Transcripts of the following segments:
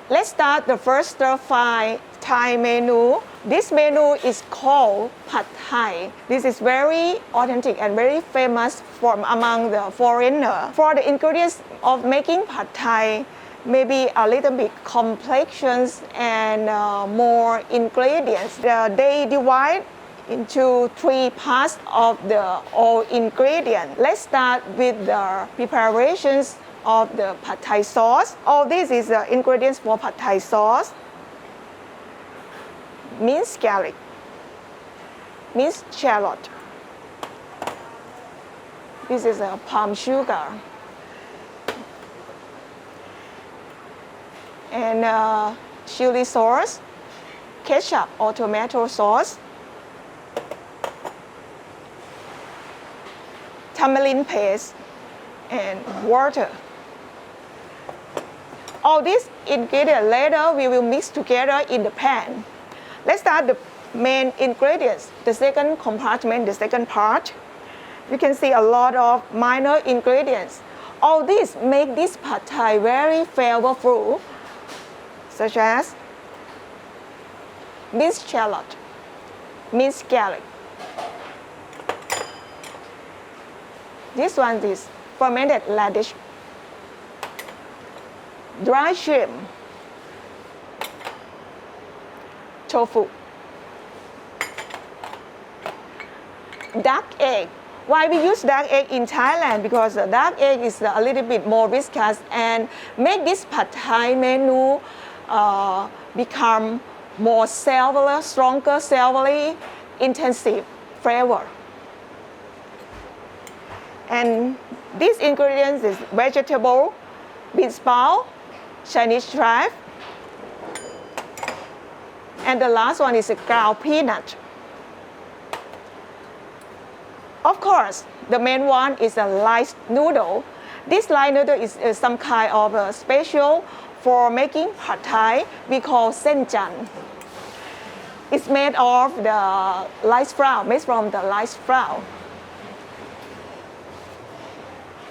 Let's start the first stir-fry Thai menu. This menu is called Pad Thai. This is very authentic and very famous from among the foreigners. For the ingredients of making Pad Thai, maybe a little bit complexions and more ingredients. They divide into 3 parts of the all ingredients. Let's start with the preparations of the Pad Thai sauce. All this is the ingredients for Pad Thai sauce. Minced garlic, minced shallot. This is a palm sugar. And chili sauce, ketchup or tomato sauce, tamarind paste, and water. All these ingredients later we will mix together in the pan. Let's start the main ingredients, the second compartment, the second part. You can see a lot of minor ingredients. All these make this Pad Thai very flavorful, such as minced shallot, minced garlic. This one is fermented radish, dry shrimp, tofu, dark egg. Why we use dark egg in Thailand? Because the dark egg is a little bit more viscous and make this Pad Thai menu become more savory, stronger, savory, intensive flavor. And these ingredients is vegetable, bean sprout, Chinese chive, and the last one is a ground peanut. Of course, the main one is a rice noodle. This rice noodle is some kind of a special for making Pad Thai. We call sen chan. It's made of the rice flour, made from the rice flour.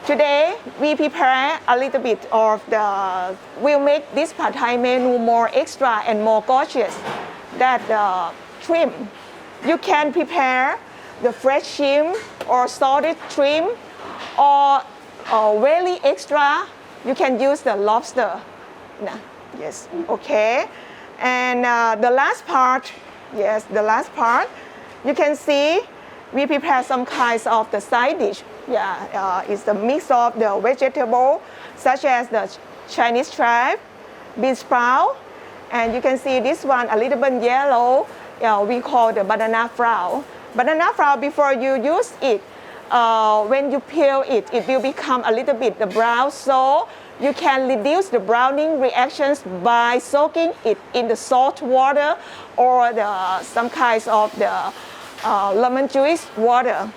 Today, we prepare a little bit of we'll make this Pad Thai menu more extra and more gorgeous. That shrimp. You can prepare the fresh shrimp or salted shrimp, or very extra, you can use the lobster. Yes, okay. And the last part, yes, the last part, you can see we prepare some kinds of the side dish. It's the mix of the vegetable, such as the Chinese chive, bean sprout, and you can see this one a little bit yellow. We call the banana flour. Banana flour, before you use it, when you peel it, it will become a little bit brown. So you can reduce the browning reactions by soaking it in the salt water or some kinds of the lemon juice water.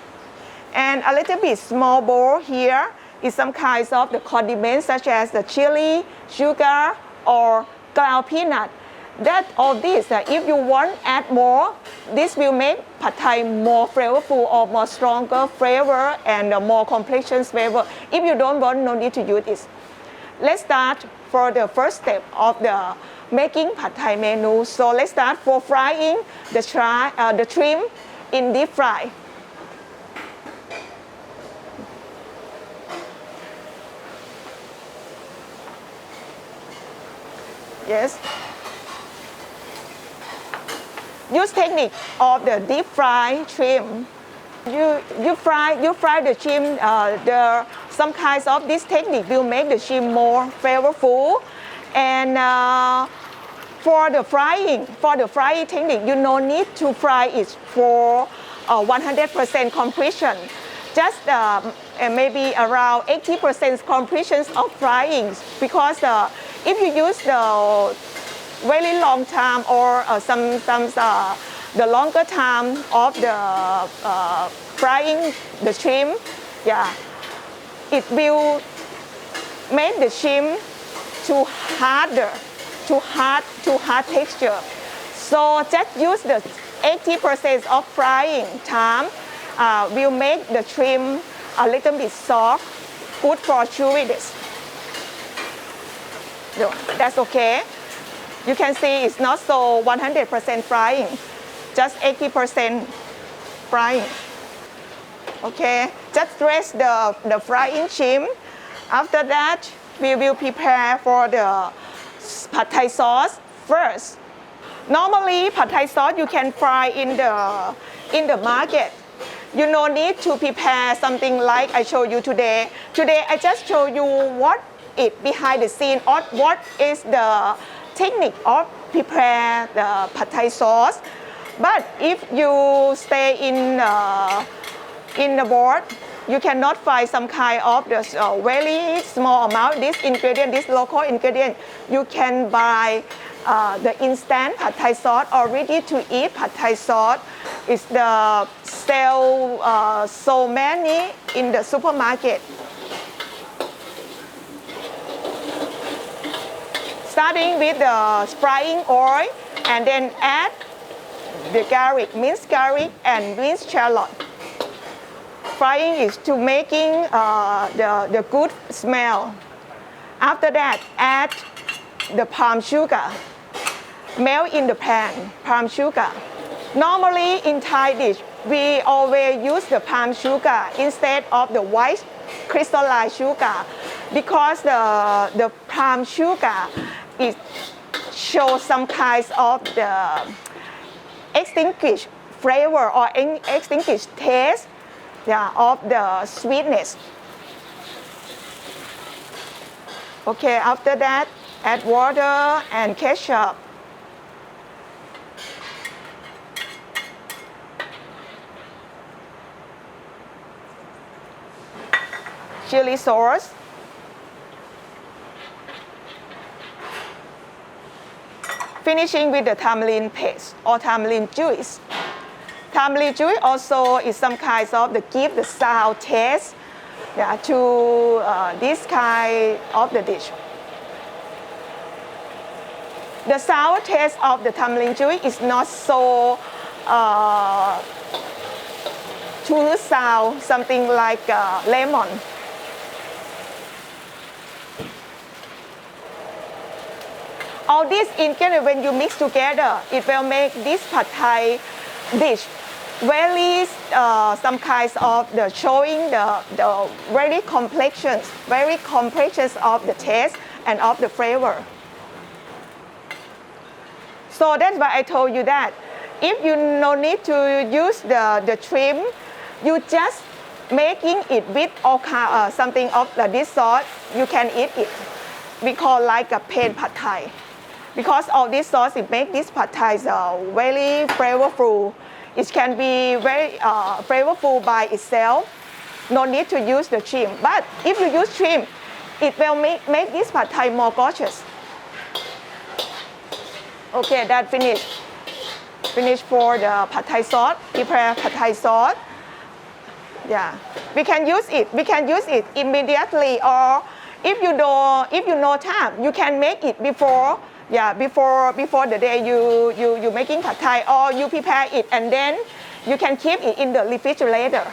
And a little bit small bowl here is some kinds of the condiments, such as the chili, sugar, or ground peanut. That all this, if you want add more, this will make Pad Thai more flavorful or more stronger flavor and more complexion flavor. If you don't want, no need to use this. Let's start for the first step of the making Pad Thai menu. So let's start for frying the shrimp in deep fry. Yes. Use technique of the deep fry shrimp. You fry the shrimp. Some kinds of this technique will make the shrimp more flavorful. And for the frying technique, you no need to fry it for 100% completion. Just maybe around 80% completion of frying, because if you use the very long time or sometimes the longer time of the frying the shrimp, it will make the shrimp too hard texture. So just use the 80% of frying time will make the shrimp a little bit soft, good for chewiness. That's okay. You can see it's not so 100% frying, just 80% frying. Okay, just rest the frying shrimp. After that, we will prepare for the pad thai sauce first. Normally, pad thai sauce you can fry in the market. You no need to prepare something like I show you today. Today I just show you what is behind the scene or what is the technique of prepare the pad thai sauce. But if you stay in the board, you cannot find some kind of the very small amount. This ingredient, this local ingredient, you can buy the instant pad thai sauce or ready to eat pad thai sauce. It's the sell so many in the supermarket. Starting with the frying oil and then add the garlic, minced garlic and minced shallot. Frying is to making the good smell. After that, add the palm sugar. Melt in the pan, palm sugar. Normally in Thai dish, we always use the palm sugar instead of the white crystalline sugar because the palm sugar it shows some kinds of the extinguished flavor or extinguished taste of the sweetness. Okay, after that, add water and ketchup. Chili sauce. Finishing with the tamarind paste or tamarind juice. Tamarind juice also is some kind of the give the sour taste to this kind of the dish. The sour taste of the tamarind juice is not so too sour, something like lemon. All these ingredients, when you mix together, it will make this pad thai dish very some kinds of the showing the very complexions of the taste and of the flavor. So that's why I told you that if you no need to use the shrimp, you just making it with all something of this sauce, you can eat it. We call like a plain pad thai. Because of this sauce, it makes this pad thai very flavorful. It can be very flavorful by itself. No need to use the shrimp. But if you use shrimp, it will make this pad thai more gorgeous. Okay, that finished. Finished for the pad thai sauce. Prepare pad thai sauce. Yeah, we can use it. We can use it immediately, or if you know time, you can make it before. Yeah, before the day you making pad thai, or you prepare it and then you can keep it in the refrigerator.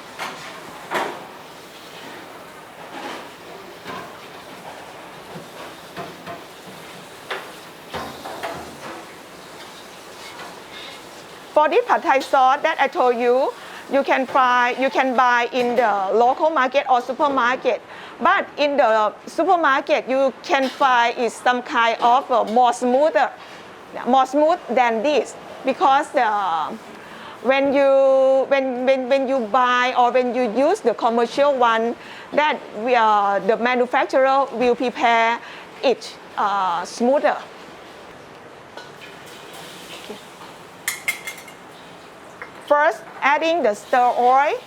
For this pad thai sauce that I told you, you can buy in the local market or supermarket. But in the supermarket, you can find is some kind of more smooth than this, because when you buy or when you use the commercial one, that the manufacturer will prepare it smoother. Okay. First, adding the stir oil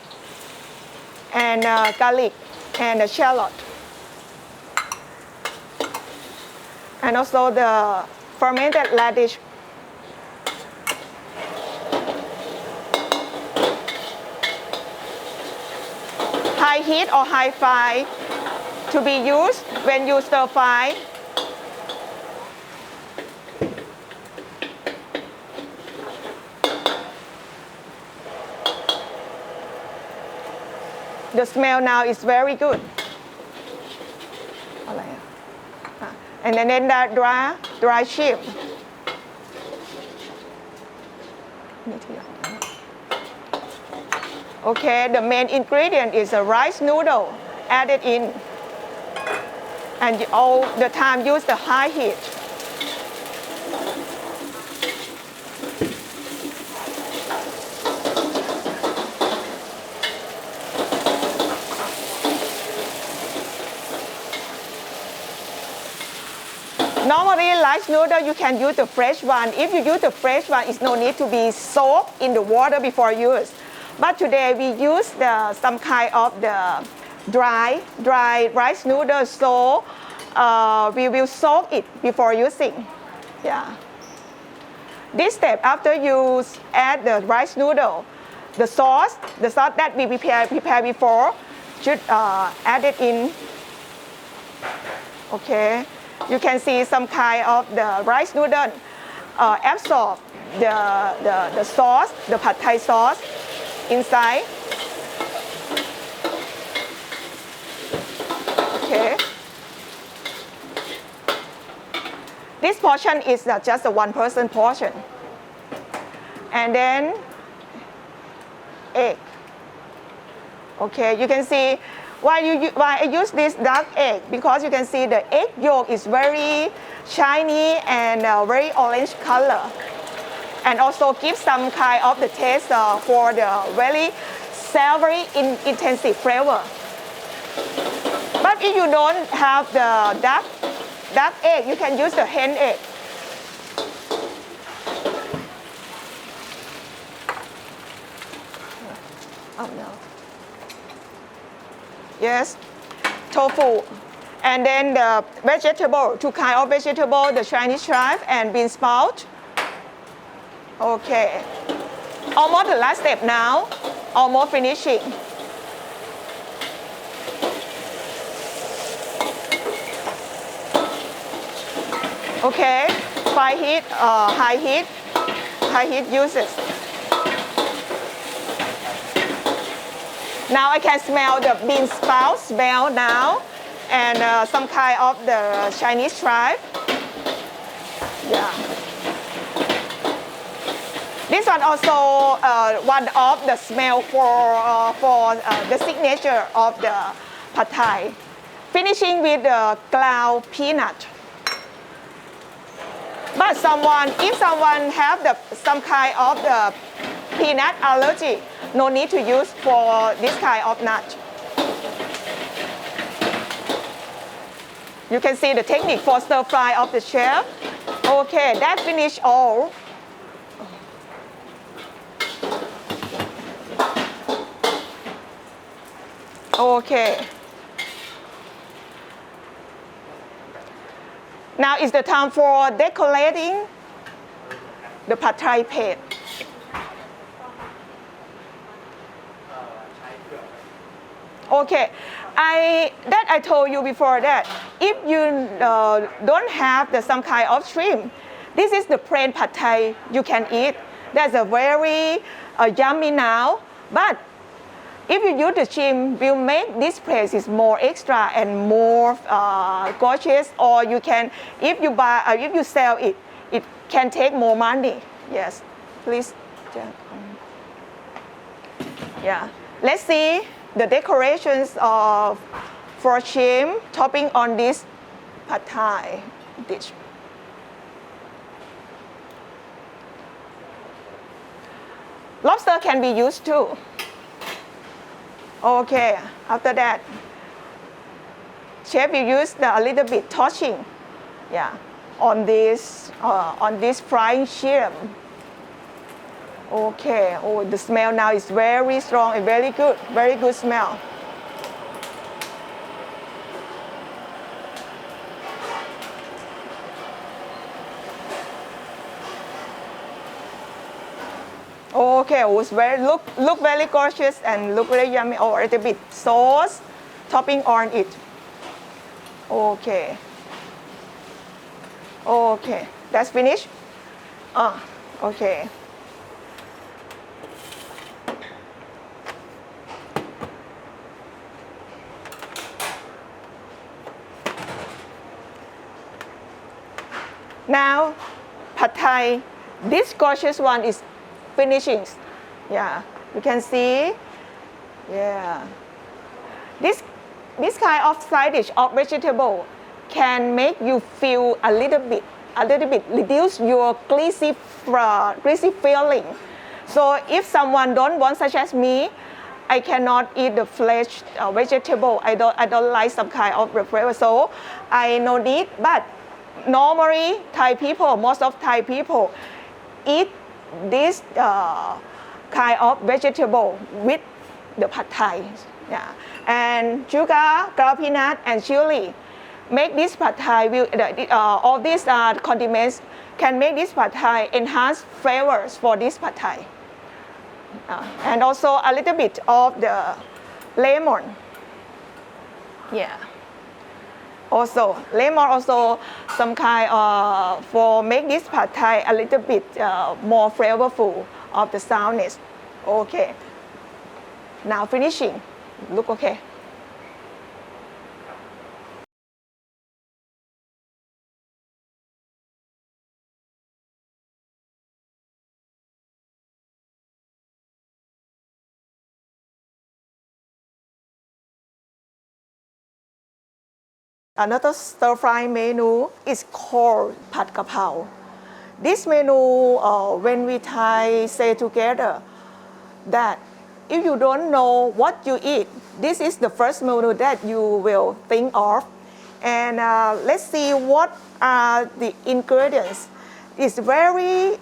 and garlic and the shallot, and also the fermented radish. High heat or high fire to be used when you stir fry. The smell now is very good. And then the dry shrimp. Okay, the main ingredient is a rice noodle added in. And you all the time use the high heat. Normally, rice noodle, you can use the fresh one. If you use the fresh one, it's no need to be soaked in the water before use. But today, we use some kind of the dry rice noodles, so we will soak it before using. Yeah. This step, after you add the rice noodle, the sauce that we prepare before, should add it in. Okay. You can see some kind of the rice noodle absorb the sauce, the pad thai sauce inside. Okay. This portion is just a one-person portion. And then egg. Okay, you can see why I use this dark egg, because you can see the egg yolk is very shiny and very orange color, and also give some kind of the taste for the very savory intensive flavor. But if you don't have the dark egg, you can use the hen egg. Oh no. Yes, tofu, and then the vegetable, two kind of vegetable, the Chinese chive and bean sprout. Okay, almost the last step now, almost finishing. Okay, high heat uses. Now I can smell the bean sprout smell now, and some kind of the Chinese chive. Yeah. This one also one of the smell for the signature of the pad thai. Finishing with the ground peanut. But if someone have some kind of the peanut allergy, no need to use for this kind of nut. You can see the technique for stir fry of the chef. Okay, that finished all. Okay. Now is the time for decorating the pad thai plate. Okay, I told you before that if you don't have some kind of shrimp, this is the plain pad thai you can eat. That's a very yummy now. But if you use the shrimp, will make this place is more extra and more gorgeous. Or you can, if you sell it, it can take more money. Yes, please. Yeah, let's see the decorations for shrimp topping on this pad thai dish. Lobster can be used too. Okay, after that, chef will use a little bit touching, yeah, on this frying shrimp. Okay, oh, the smell now is very strong and very good smell. Okay, it was look very gorgeous and look very yummy. Oh, a little bit sauce topping on it. Okay. Okay, that's finished. Okay. Now, pad thai. This gorgeous one is finishings. Yeah, you can see. Yeah, this kind of side dish of vegetable can make you feel a little bit reduce your greasy feeling. So if someone don't want, such as me, I cannot eat the flesh vegetable. I don't like some kind of flavor, so I no need. But normally Thai people, most of Thai people, eat this kind of vegetable with the pad Thai. Yeah, and sugar, ground peanut, and chili make this pad Thai. All these condiments can make this pad Thai enhance flavors for this pad Thai. And also a little bit of the lemon. Yeah. Also lemon also some kind for make this pad Thai a little bit more flavorful of the soundness. Okay. Now finishing. Look okay. Another stir-fry menu is called Pad Kapow. This menu, when we Thai say together that if you don't know what you eat, this is the first menu that you will think of. And let's see what are the ingredients. It's very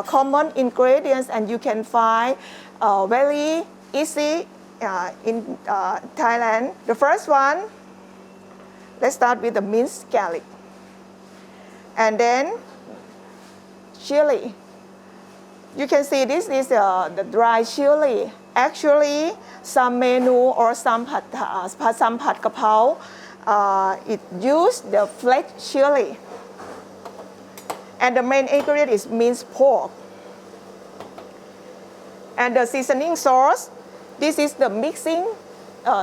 common ingredients, and you can find very easy in Thailand. The first one, let's start with the minced garlic. And then chili. You can see this is the dry chili. Actually, some menu or some pad kapow, it use the fresh chili. And the main ingredient is minced pork. And the seasoning sauce, this is the mixing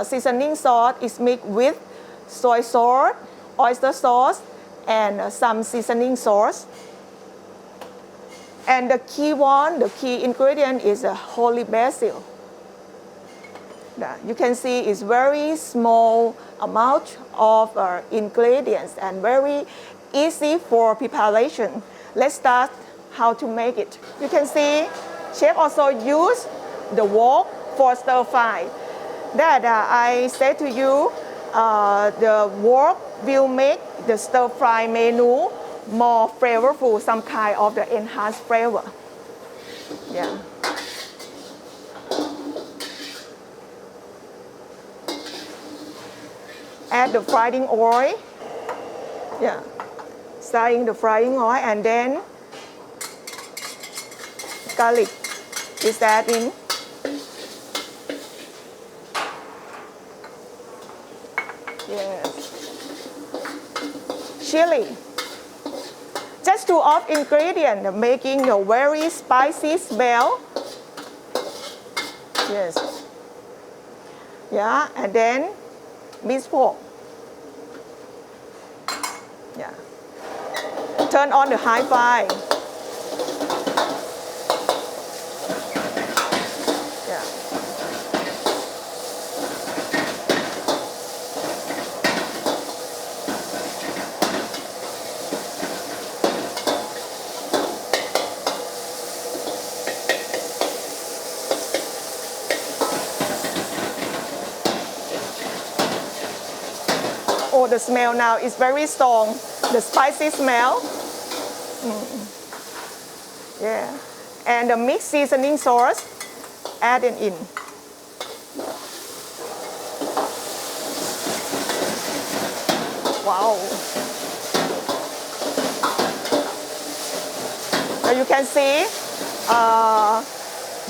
seasoning sauce. Is mixed with soy sauce, oyster sauce, and some seasoning sauce. And the key ingredient is a holy basil. You can see it's very small amount of ingredients and very easy for preparation. Let's start how to make it. You can see chef also use the wok for stir fry. That I said to you, the wok will make the stir fry menu more flavorful, some kind of the enhanced flavor. Yeah. Add the frying oil. Yeah. Starting the frying oil, and then garlic is adding. Yes. Chili. Just two of ingredients making a very spicy smell. Yes. Yeah, and then minced pork. Yeah. Turn on the high fire. Yeah. Oh, the smell now is very strong. The spicy smell. Yeah. And the mixed seasoning sauce added in. Wow. Now you can see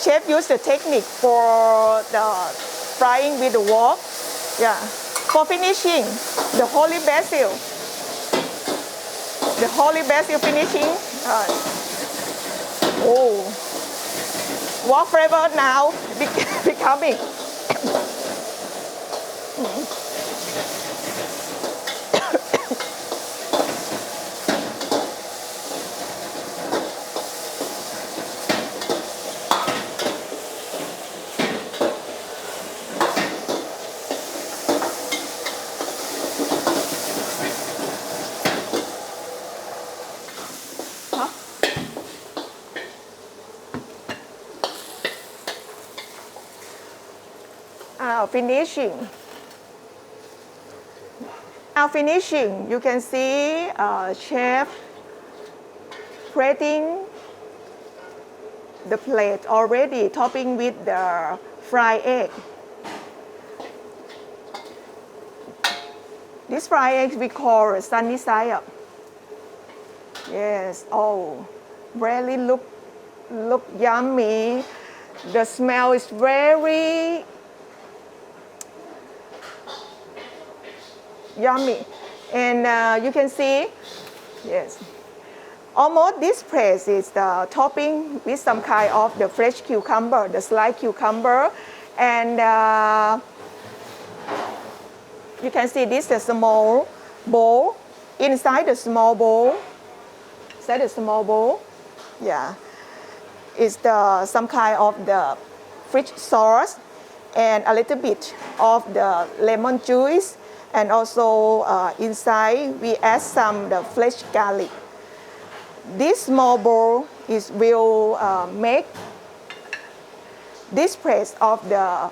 chef used the technique for the frying with the wok. Yeah. For finishing, the holy basil. The holy basil finishing. What flavor now becoming? finishing. Now finishing, you can see chef plating the plate already, topping with the fried egg. This fried egg we call sunny side up. Yes, oh, really look yummy. The smell is very yummy. And you can see, yes, almost this place is the topping with some kind of the fresh cucumber, the sliced cucumber. And you can see this is a small bowl. Inside the small bowl, yeah, is some kind of the fish sauce and a little bit of the lemon juice. And also inside we add some the fresh garlic. This small bowl will make this place of the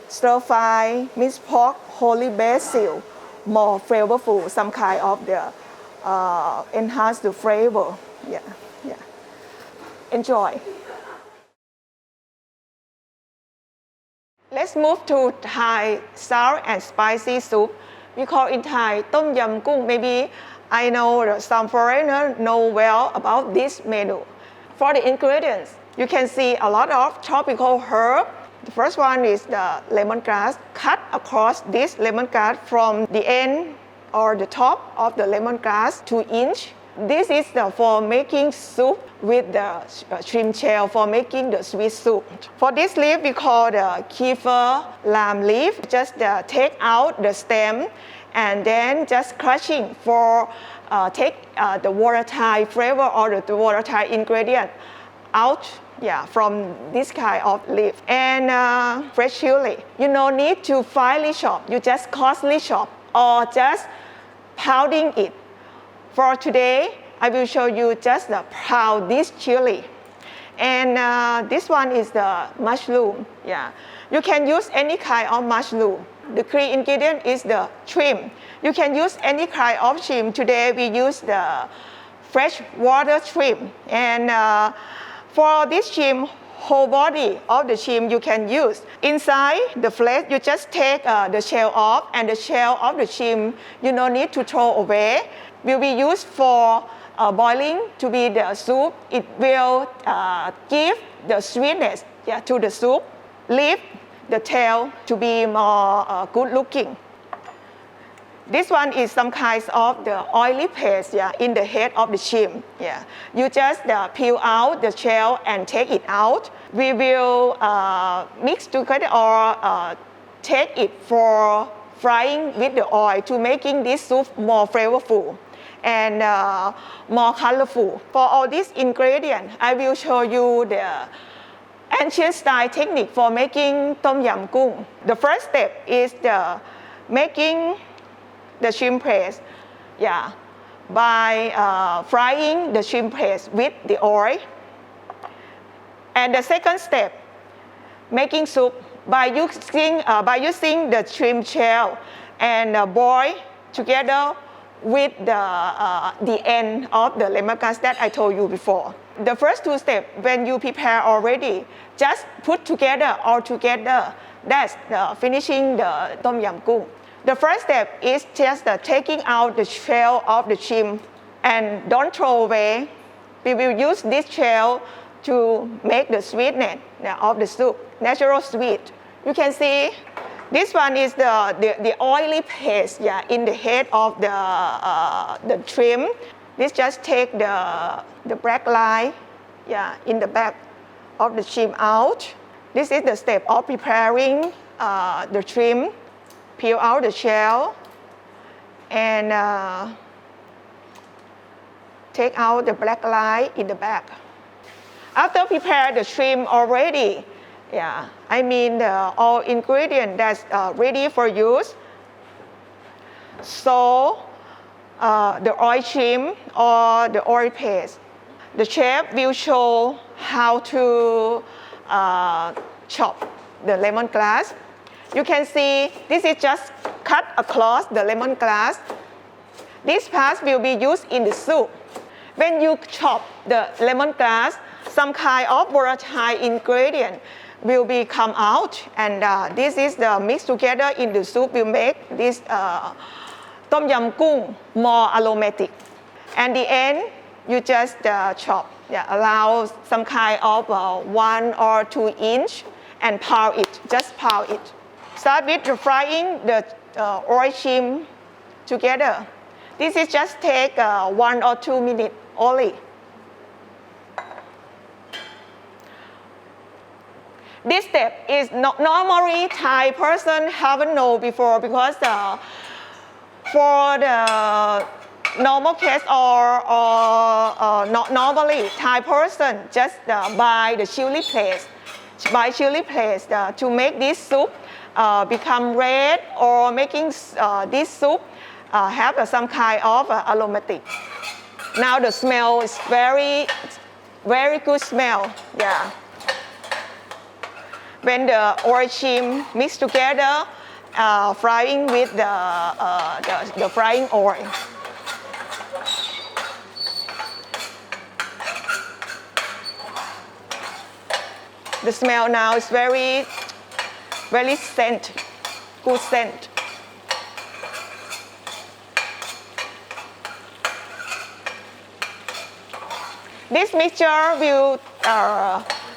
stir-fry minced pork holy basil more flavorful, some kind of the enhance the flavor. Yeah. Enjoy. Let's move to Thai sour and spicy soup. We call in Thai Tom Yum Goong. Maybe I know some foreigners know well about this menu. For the ingredients, you can see a lot of tropical herb. The first one is the lemongrass. Cut across this lemongrass from the end or the top of the lemongrass 2 inches. This is for making soup with the shrimp shell for making the sweet soup. For this leaf, we call the kefir lamb leaf. Just take out the stem and then just crushing for take the volatile flavor or the volatile ingredient out from this kind of leaf. And fresh chili. You no need to finely chop. You just coarsely chop or just pounding it. For today, I will show you just pound this chili. And this one is the mushroom. Yeah, you can use any kind of mushroom. The key ingredient is the shrimp. You can use any kind of shrimp. Today we use the fresh water shrimp. And for this shrimp, whole body of the shrimp you can use. Inside the flesh, you just take the shell off, and the shell of the shrimp you no need to throw away. Will be used for boiling to be the soup. It will give the sweetness to the soup. Leave the tail to be more good looking. This one is some kinds of the oily paste in the head of the shrimp. You just peel out the shell and take it out. We will mix together or take it for frying with the oil to making this soup more flavorful and more colorful. For all these ingredients, I will show you the ancient style technique for making Tom Yum Goong. The first step is the making the shrimp paste, by frying the shrimp paste with the oil. And the second step, making soup by using the shrimp shell and boil together with the end of the lemongrass that I told you before. The first 2 steps, when you prepare already, just put together all together. That's finishing the Tom Yum Goong. The first step is just taking out the shell of the shrimp and don't throw away. We will use this shell to make the sweetness of the soup, natural sweet. You can see this one is the oily paste in the head of the shrimp. This just take the black line in the back of the shrimp out. This is the step of preparing the shrimp. Peel out the shell and take out the black line in the back. After prepare the shrimp already, I mean all ingredients that's ready for use. So the oil shrimp or the oil paste. The chef will show how to chop the lemongrass. You can see this is just cut across the lemongrass. This part will be used in the soup. When you chop the lemongrass, some kind of volatile ingredient will be come out, and this is the mix together in the soup will make this Tom Yum Goong more aromatic. And the end, you just chop, allow some kind of 1 or 2 inch and pound it, just pound it. Start with frying the oil shrimp together. This is just take 1 or 2 minutes only. This step is not normally Thai person haven't known before because for the normal case or not normally Thai person just buy the chili paste, to make this soup become red or making this soup have some kind of aromatic. Now the smell is very good smell. Yeah. When the oil shrimp mixed together, frying with the frying oil. The smell now is very scent, good scent. This mixture will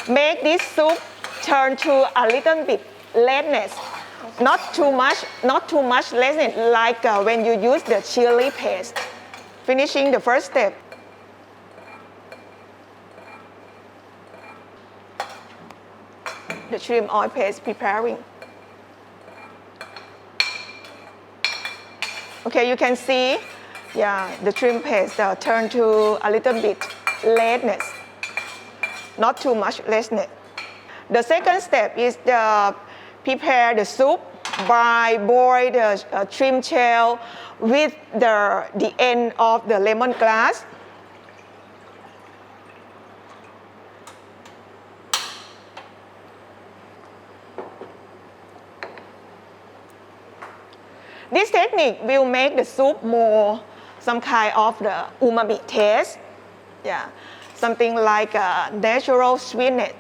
make this soup turn to a little bit redness, not too much redness like when you use the chili paste. Finishing the first step. The shrimp oil paste preparing. Okay, you can see, the shrimp paste turn to a little bit redness, not too much redness. The second step is prepare the soup by boil the shrimp shell with the end of the lemongrass. This technique will make the soup more some kind of the umami taste. Something like a natural sweetness.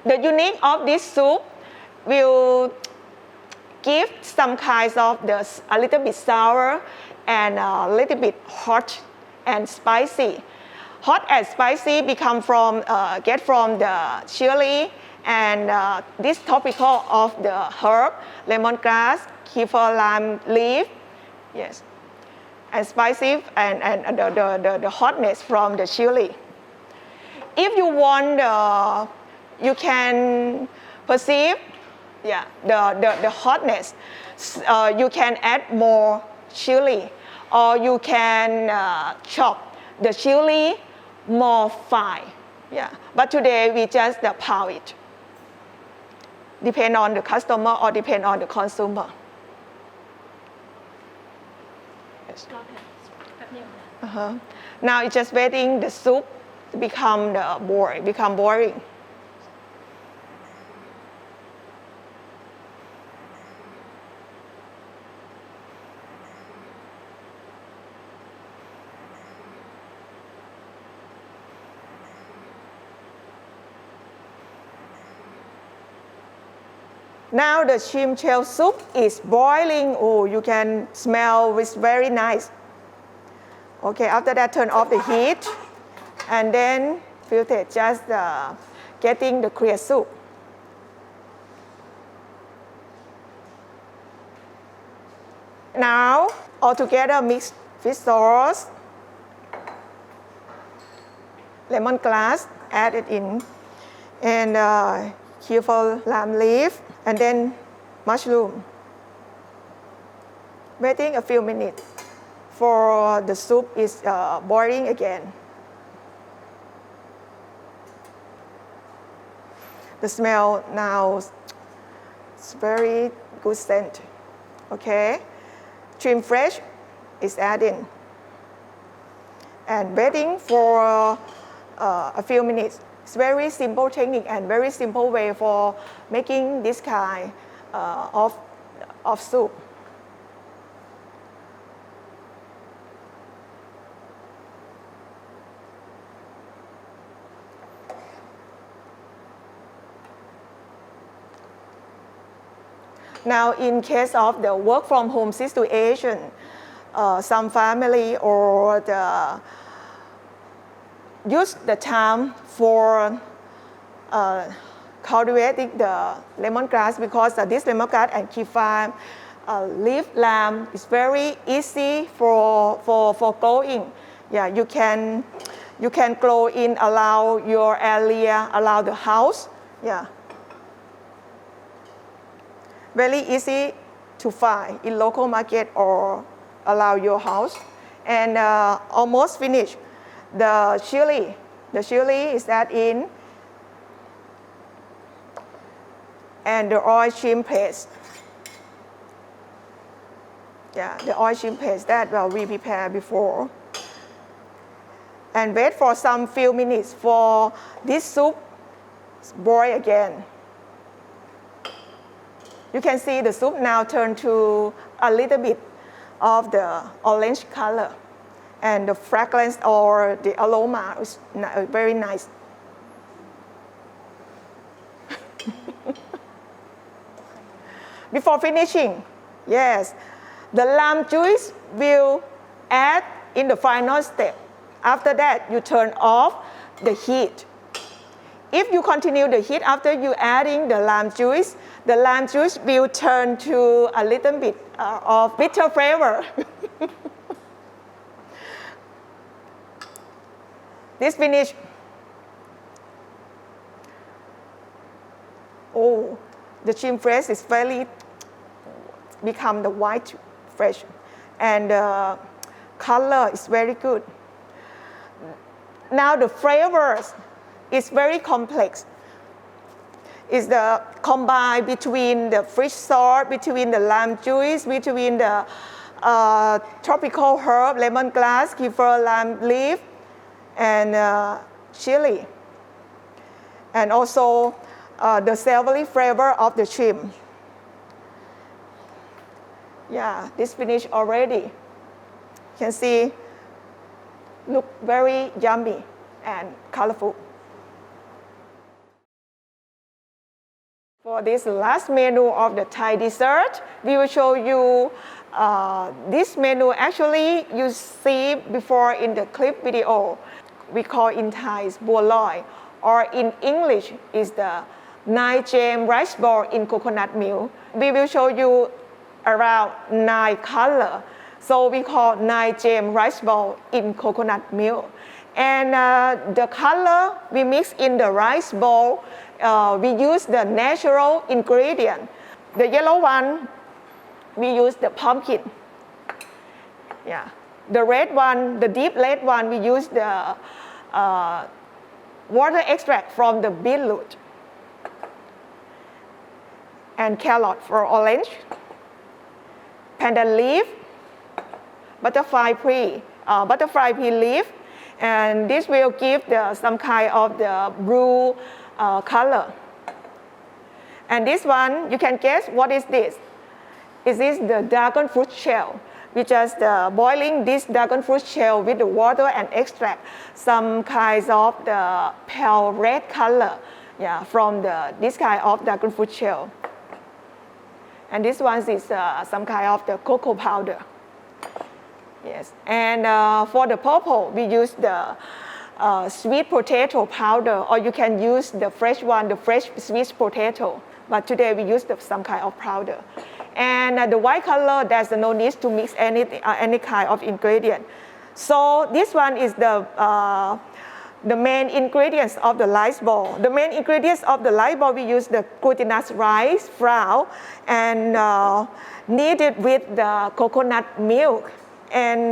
The unique of this soup will give some kinds of a little bit sour and a little bit hot and spicy. Hot and spicy become get from the chili and this topical of the herb, lemongrass, kapow lime leaf, yes, and spicy and the hotness from the chili. If you want you can perceive the hotness. You can add more chili, or you can chop the chili more fine. But today we just pound it. Depend on the customer or depend on the consumer. Yes. Now it's just waiting the soup to become boiling. Now the shrimp shell soup is boiling. Oh, you can smell it's very nice. Okay, after that turn off the heat and then filter just getting the clear soup. Now all together mix fish sauce, lemongrass, add it in, and kapow lime leaf, and then mushroom. Waiting a few minutes for the soup is boiling again. The smell now is very good scent. Okay, trim fresh is added and waiting for a few minutes It's very simple technique and very simple way for making this kind of soup. Now, in case of the work from home situation, some family or use the time for cultivating the lemongrass because this lemongrass and kifa leaf lamb is very easy for growing. Yeah, you can grow in around your area, around the house. Yeah. Very easy to find in local market or around your house. And almost finished. The chili is that in, and the oil shrimp paste. Yeah, the oil shrimp paste that we prepared before. And wait for some few minutes for this soup boil again. You can see the soup now turn to a little bit of the orange color. And the fragrance or the aroma is very nice. Before finishing, yes, the lamb juice will add in the final step. After that, you turn off the heat. If you continue the heat after you adding the lamb juice will turn to a little bit of bitter flavor. This finish. Oh, the shrimp fresh is very become the white fresh, and color is very good. Now the flavors is very complex. It's the combine between the fish sauce, between the lamb juice, between the tropical herb, lemongrass, kapow lamb leaf, and chili, and also the savory flavor of the shrimp. Yeah, this finished already. You can see, look very yummy and colorful. For this last menu of the Thai dessert, we will show you this menu. Actually, you see before in the clip video. We call in Thai isบัวลอย or in English is the 9 gem rice ball in coconut milk. We will show you around 9 color. So we call 9 gem rice ball in coconut milk. And the color we mix in the rice bowl, we use the natural ingredient. The yellow one, we use the pumpkin. Yeah. The red one, the deep red one, we use the water extract from the beetroot. And carrot for orange. Pandan leaf, butterfly pea leaf. And this will give some kind of the blue color. And this one, you can guess what is this? Is this the dragon fruit shell? We just boiling this dragon fruit shell with the water and extract some kinds of the pale red color, yeah, from this kind of dragon fruit shell. And this one is some kind of the cocoa powder. Yes, and for the purple, we use the sweet potato powder, or you can use the fresh one, the fresh sweet potato. But today we use some kind of powder. And the white color, there's no need to mix any kind of ingredient. So this one is the main ingredients of the rice ball. The main ingredients of the rice ball, we use the glutinous rice flour and kneaded with the coconut milk. And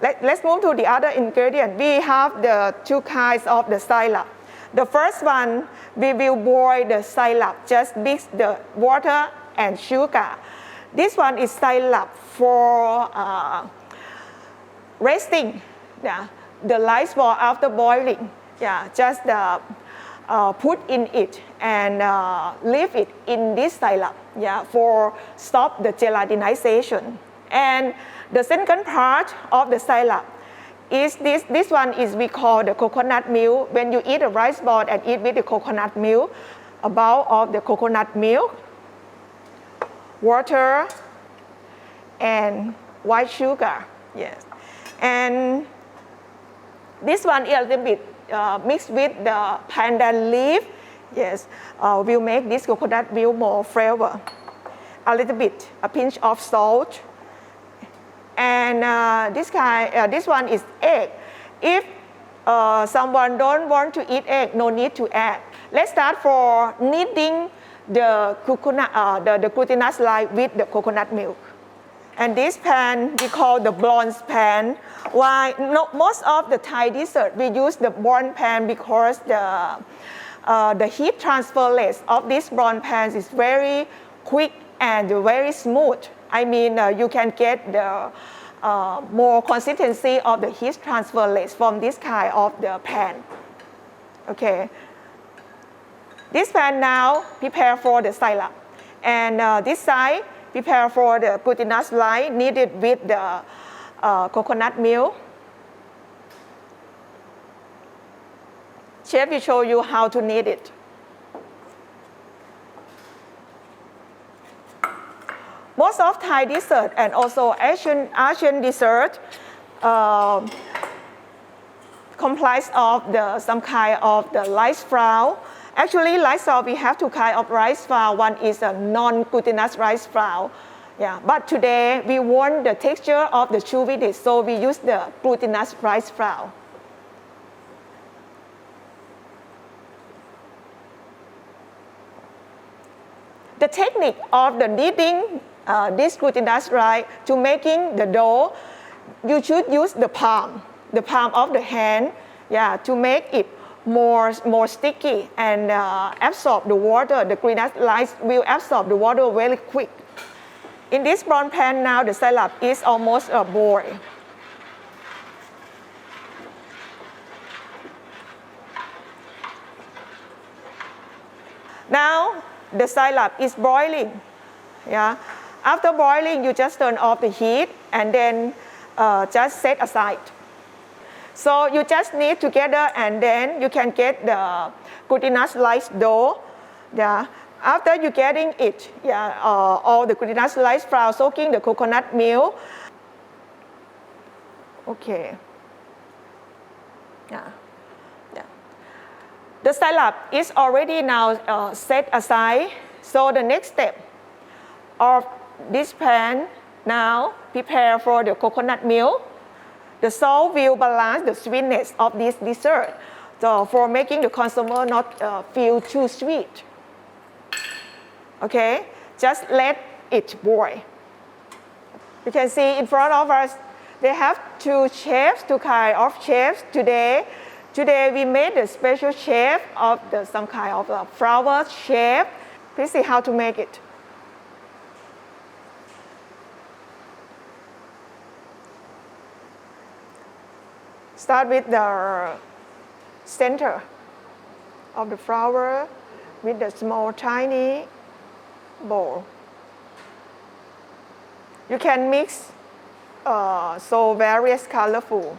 let's move to the other ingredient. We have the 2 kinds of the syrup. The first one, we will boil the syrup, just mix the water and sugar. This one is syrup for resting the rice ball after boiling. Yeah, just put in it and leave it in this syrup, yeah, for stop the gelatinization. And the second part of the syrup is this one is we call the coconut milk. When you eat a rice ball and eat with the coconut milk, a bowl of the coconut milk, water, and white sugar, yes. And this one is a little bit mixed with the pandan leaf, yes, will make this coconut milk more flavor. A little bit, a pinch of salt. And this one is egg. If someone don't want to eat egg, no need to add. Let's start for kneading the coconut, the glutinous slime with the coconut milk. And this pan we call the bronze pan. Why? No, most of the Thai dessert we use the bronze pan because the heat transfer rate of this bronze pan is very quick and very smooth. I mean, you can get the more consistency of the heat transfer rate from this kind of the pan. Okay. This pan now prepare for the syrup, and this side prepare for the glutinous slime kneaded with the coconut milk. Chef will show you how to knead it. Most of Thai dessert and also Asian dessert comprise of some kind of the rice flour. Actually, rice flour, we have two kinds of rice flour. One is a non-glutinous rice flour. Yeah, but today we want the texture of the chewiness, so we use the glutinous rice flour. The technique of the kneading this glutinous rice to making the dough, you should use the palm of the hand, yeah, to make it more sticky and absorb the water. The glutinous rice will absorb the water very quick. In this bronze pan now, the syrup is almost boiled. Now the syrup is boiling. Yeah. After boiling, you just turn off the heat and then just set aside. So you just knead together and then you can get the glutinous rice dough. Yeah. After you getting it, yeah, all the glutinous rice flour soaking the coconut milk. Okay. Yeah. Yeah. The syrup is already now set aside. So the next step of this pan now prepare for the coconut milk. The salt will balance the sweetness of this dessert, so for making the consumer not feel too sweet. Okay, just let it boil. You can see in front of us, they have two kind of chefs today. Today we made a special chef of some kind of flower shape. Please see how to make it. Start with the center of the flower with the small tiny bowl. You can mix so various colorful.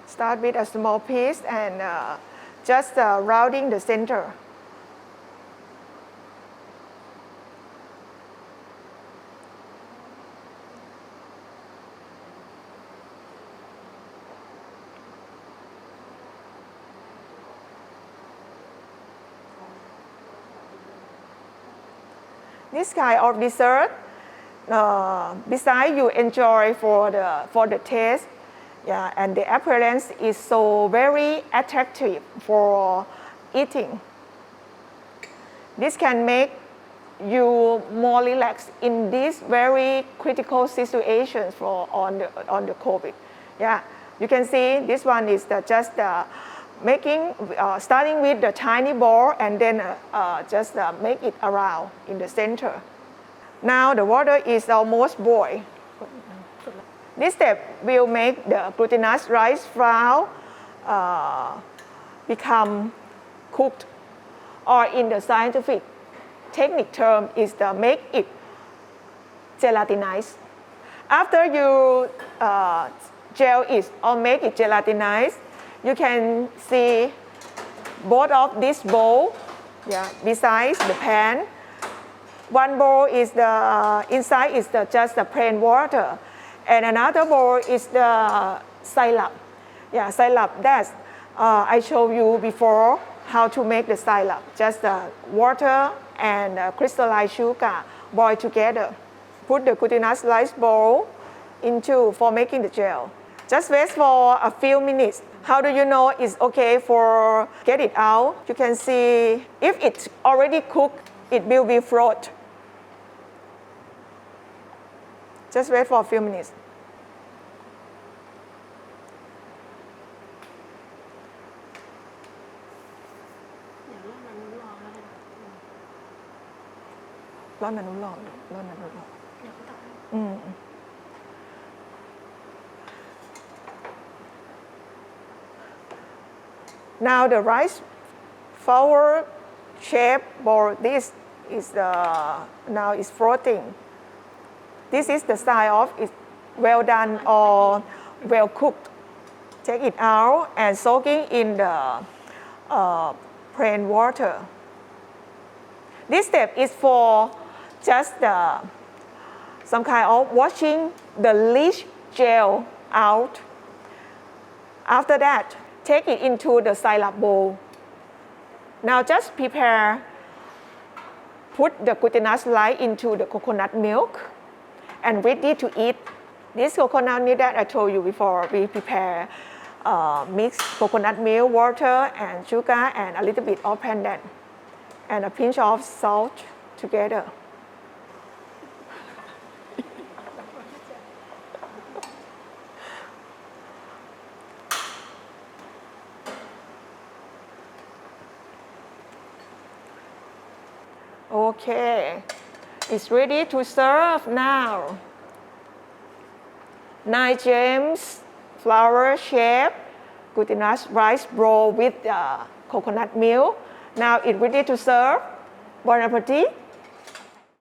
Start with a small piece and just rounding the center. This kind of dessert, besides you enjoy for the taste, yeah, and the appearance is so very attractive for eating. This can make you more relaxed in these very critical situations on the COVID. Yeah, you can see this one is just starting with the tiny ball and then just make it around in the center. Now the water is almost boiled. This step will make the glutinous rice flour become cooked, or in the scientific technique term is to make it gelatinized. After you gel it or make it gelatinized, you can see both of this bowl, besides the pan. One bowl is inside is just the plain water, and another bowl is the syrup. Syrup that I showed you before how to make the syrup. Just the water and crystallized sugar boiled together. Put the glutinous rice bowl for making the gel. Just wait for a few minutes. How do you know it's okay for get it out? You can see if it's already cooked, it will be float. Just wait for a few minutes. Now the rice flour shape ball, this is now is floating. This is the sign of it's well done or well cooked. Take it out and soaking in the plain water. This step is for just some kind of washing the leach gel out. After that, take it into the syrup bowl. Now just put the glutinous rice into the coconut milk and ready to eat. This coconut milk that I told you before, we prepare mix coconut milk, water and sugar and a little bit of pandan and a pinch of salt together. Okay, it's ready to serve now. 9 gems, flower shape, glutinous rice bowl with coconut milk. Now it's ready to serve. Bon appetit.